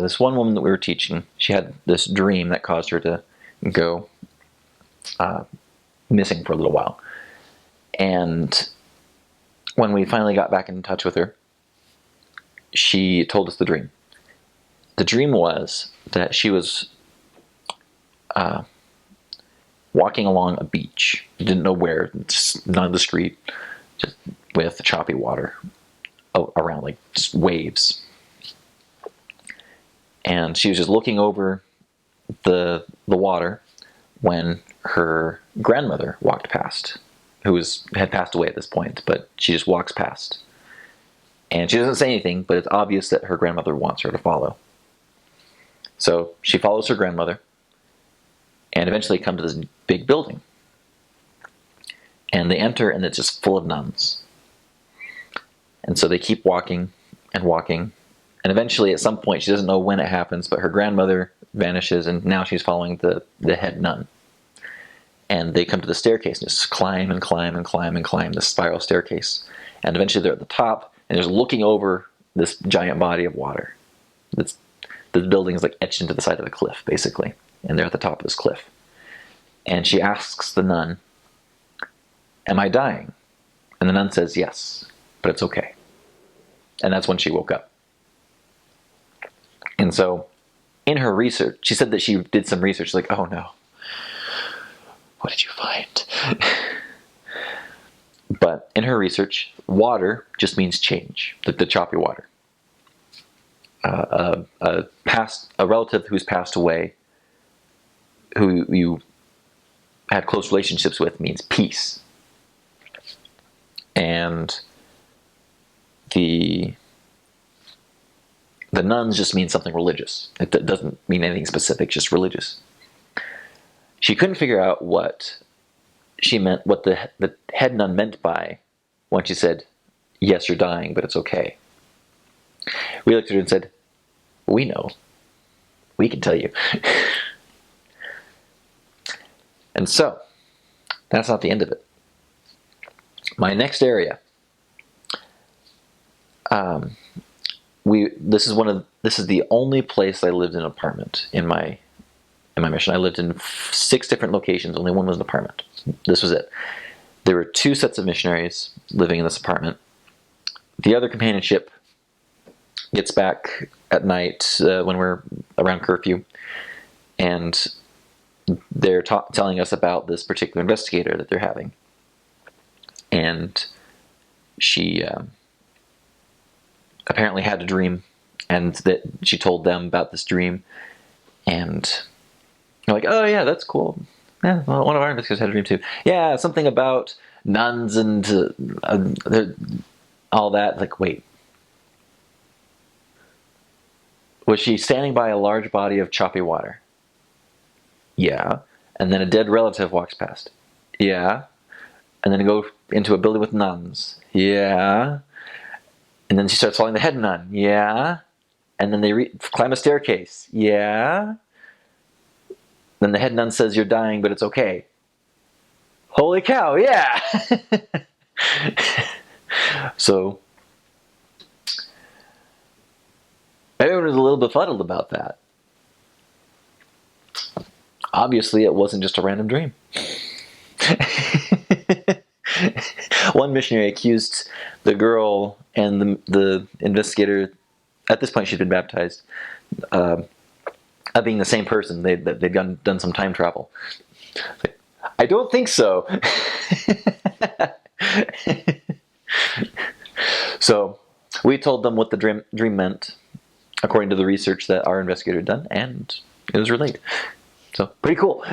this one woman that we were teaching, she had this dream that caused her to go missing for a little while. And when we finally got back in touch with her, she told us the dream. The dream was that she was walking along a beach. Didn't know where, just nondescript, just with choppy water around, like just waves. And she was just looking over the water when her grandmother walked past, who had passed away at this point, but she just walks past. And she doesn't say anything, but it's obvious that her grandmother wants her to follow. So she follows her grandmother, and eventually come to this big building. And they enter, and it's just full of nuns. And so they keep walking and walking. And eventually, at some point, she doesn't know when it happens, but her grandmother vanishes, and now she's following the head nun. And they come to the staircase, and just climb and climb and climb and climb this spiral staircase. And eventually they're at the top, and they're looking over this giant body of water. The building is like etched into the side of a cliff, basically. And they're at the top of this cliff. And she asks the nun, "Am I dying?" And the nun says, "Yes, but it's okay." And that's when she woke up. And so, in her research, she said that she did some research, like, oh no, what did you find? But in her research, water just means change, the choppy water. A relative who's passed away, who you had close relationships with, means peace. And the nuns just mean something religious. It doesn't mean anything specific, just religious. She couldn't figure out what she meant, what the head nun meant by when she said, "Yes, you're dying, but it's okay." We looked at her and said, "We know. We can tell you." And so, that's not the end of it. My next area, this is the only place I lived in an apartment in my mission. I lived in 6 different locations. Only one was an apartment. This was it. There were 2 sets of missionaries living in this apartment. The other companionship gets back at night when we're around curfew, and they're telling us about this particular investigator that they're having. And she apparently had a dream, and that she told them about this dream, and they're like, "Oh yeah, that's cool. Yeah, well, one of our investigators had a dream too. Yeah, something about nuns and all that." Like, wait, was she standing by a large body of choppy water? Yeah. And then a dead relative walks past. Yeah. And then go into a building with nuns. Yeah. And then she starts following the head nun. Yeah. And then they climb a staircase. Yeah. Then the head nun says, "You're dying, but it's okay." Holy cow, yeah! So, everyone was a little befuddled about that. Obviously, it wasn't just a random dream. One missionary accused the girl and the investigator, at this point she'd been baptized, of being the same person. They'd done some time travel. I don't think so. So we told them what the dream meant, according to the research that our investigator had done, and it was relayed. So pretty cool.